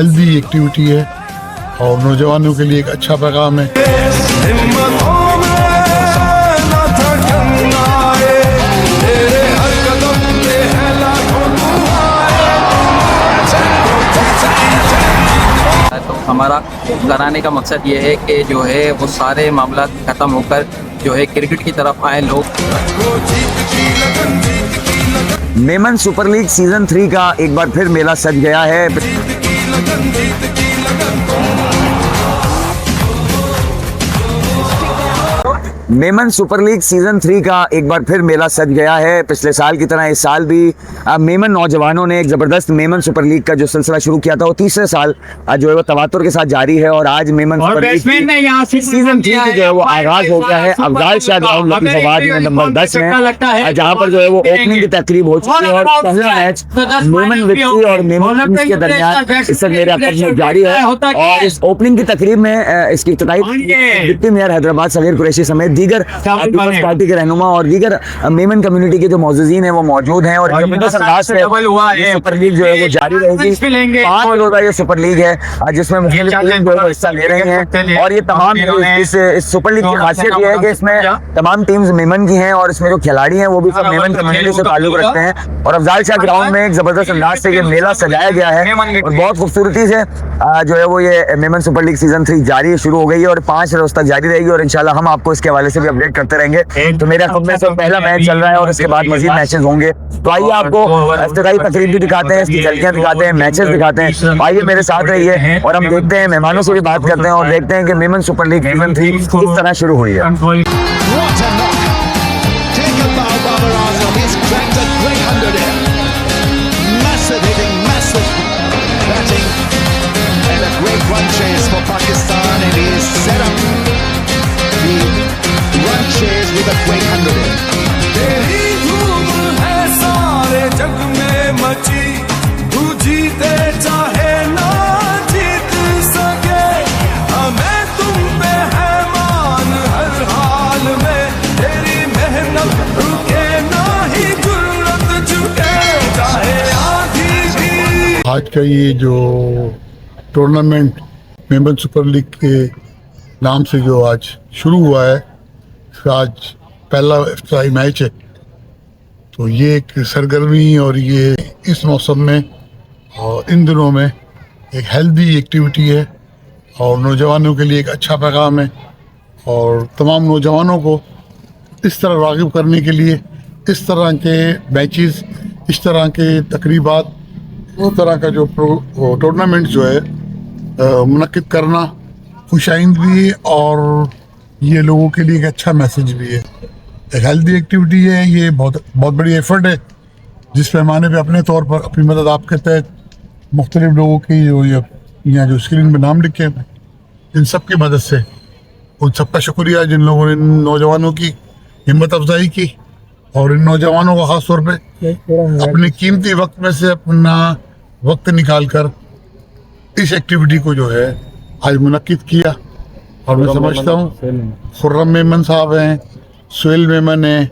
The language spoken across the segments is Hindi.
हेल्दी एक्टिविटी है और नौजवानों के लिए एक अच्छा पैगाम है। तो हमारा कराने का मकसद ये है कि जो है वो सारे मामला ख़त्म होकर जो है क्रिकेट की तरफ आए लोग। मेमन सुपर लीग सीजन 3 का एक बार फिर मेला सज गया है। मेमन सुपर लीग सीजन 3 का एक बार फिर मेला सज गया है। पिछले साल की तरह इस साल भी मेमन नौजवानों ने एक ज़बरदस्त मेमन सुपर लीग का जो सिलसिला शुरू किया था वो तीसरे साल जो है वो तवातुर के साथ जारी है और आज मेमन सुपर लीग सीजन 3 की जो है वो आगाज हो गया है। अफजाल शाह ग्राउंड लतीफाबाद में नंबर 10 में, जहाँ पर जो है वो ओपनिंग की तकरीब हो चुकी है और पहला मैच मेमन विक्ट्री और मेमन के दरमियान इस वक्त मेरे अकब में जारी है। और इस ओपनिंग की तकरीब में इसकी इब्तिदाई डिप्टी मेयर हैदराबाद सगीर कुरैशी समेत दीगर पीपल्स पार्टी के रहनुमा और दीगर मेमन कम्युनिटी के जो मौजूदीन हैं वो मौजूद हैं। और सुपर लीग जो है वो जारी रहेगी। 5 रोजा ये सुपर लीग है जिसमें मुख्तलिफ टीम जो है हिस्सा ले रही हैं और ये तमाम इस सुपर लीग की खासियत ये है कि इसमें तमाम टीम्स मेमन की हैं और इसमें जो खिलाड़ी हैं वो भी सब मेमन कम्युनिटी से ताल्लुक रखते हैं। और अफजाल शाह ग्राउंड में एक जबरदस्त अंदाज से ये मेला सजाया गया है और बहुत खूबसूरती से जो है वो ये मेमन सुपर लीग सीजन 3 जारी शुरू हो गई है और 5 रोज तक जारी रहेगी और इंशाल्लाह हम आपको इसके हवाले से भी अपडेट करते रहेंगे। तो मेरे अकब में सब पहला मैच चल रहा है और इसके बाद मजीद मैचेस होंगे। तो आइए आपको इफ्तिताई तकरीब भी दिखाते हैं, इसकी झलकियां दिखाते हैं, मैचेस दिखाते हैं। आइए मेरे साथ रहिए और हम देखते हैं, मेहमानों से भी बात करते हैं और देखते हैं कि मेमन सुपर लीग सीजन 3 किस तरह शुरू हुई है। आज का ये जो टूर्नामेंट मेमन सुपर लीग के नाम से जो आज शुरू हुआ है, आज पहला इफ्तिताई मैच है। तो ये एक सरगर्मी और ये इस मौसम में और इन दिनों में एक हेल्दी एक्टिविटी है और नौजवानों के लिए एक अच्छा पैगाम है। और तमाम नौजवानों को इस तरह राग़िब करने के लिए इस तरह के मैचेस, इस तरह के तकरीबात, उस तरह का जो टूर्नामेंट जो है मुनक्किद करना खुशाइंद भी है और ये लोगों के लिए एक अच्छा मैसेज भी है। एक हेल्दी एक्टिविटी है, ये बहुत बड़ी एफर्ट है जिस पैमाने पे अपने तौर पर अपनी मदद आपके तहत मुख्तलिफ लोगों की जो यहाँ जो स्क्रीन पे नाम लिखे हैं इन सब की मदद से उन सबका शुक्रिया जिन लोगों ने इन नौजवानों की हिम्मत अफजाई की और इन नौजवानों को ख़ास तौर पे अपने कीमती वक्त में से अपना वक्त निकाल कर इस एक्टिविटी को जो है आज मुनक्किद किया। और मैं समझता हूँ खुर्रम मेमन साहब हैं, सुहेल मेमन हैं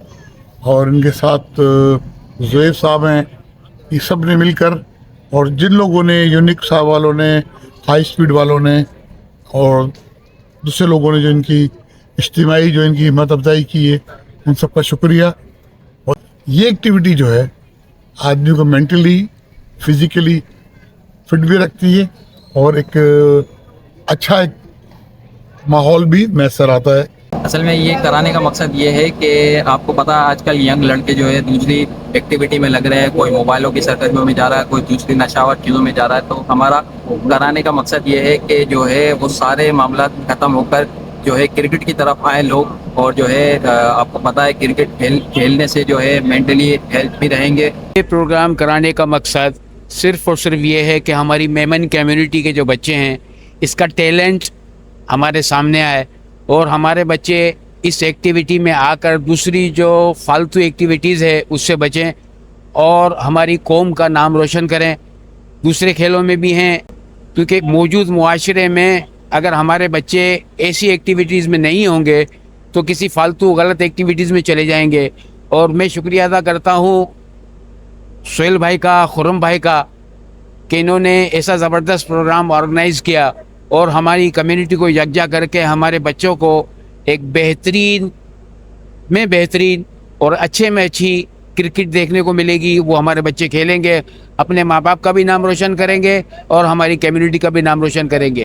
और इनके साथ ज़ुहैब साहब हैं, ये सब ने मिलकर और जिन लोगों ने यूनिक साहब वालों ने, हाई स्पीड वालों ने और दूसरे लोगों ने जो इनकी इज्तिमाई जो इनकी हिम्मत अफजाई की है उन सबका शुक्रिया। और ये एक्टिविटी जो है आदमी को मेंटली फिज़िकली फिट भी रखती है और एक अच्छा एक माहौल भी मैसर आता है। असल में ये कराने का मकसद ये है कि आपको पता है आजकल यंग लड़के जो है दूसरी एक्टिविटी में लग रहे हैं, कोई मोबाइलों की सरगर्मियों में जा रहा है, कोई दूसरी नशावर चीज़ों में जा रहा है। तो हमारा कराने का मकसद ये है कि जो है वो सारे मामला ख़त्म होकर जो है क्रिकेट की तरफ आए लोग और जो है आपको पता है क्रिकेट खेलने से जो है मेंटली हेल्थ भी रहेंगे। ये प्रोग्राम कराने का मकसद सिर्फ़ और सिर्फ ये है कि हमारी मेमन कम्युनिटी के जो बच्चे हैं इसका टैलेंट हमारे सामने आए और हमारे बच्चे इस एक्टिविटी में आकर दूसरी जो फालतू एक्टिविटीज़ है उससे बचें और हमारी कौम का नाम रोशन करें। दूसरे खेलों में भी हैं क्योंकि मौजूद मुआशरे में अगर हमारे बच्चे ऐसी एक्टिविटीज़ में नहीं होंगे तो किसी फालतू गलत एक्टिविटीज़ में चले जाएंगे। और मैं शुक्रिया अदा करता हूँ सुहेल भाई का, खुर्रम भाई का कि इन्होंने ऐसा ज़बरदस्त प्रोग्राम ऑर्गेनाइज़ किया और हमारी कम्युनिटी को यकजा करके हमारे बच्चों को एक बेहतरीन में बेहतरीन और अच्छे में अच्छी क्रिकेट देखने को मिलेगी। वो हमारे बच्चे खेलेंगे, अपने माँ बाप का भी नाम रोशन करेंगे और हमारी कम्युनिटी का भी नाम रोशन करेंगे।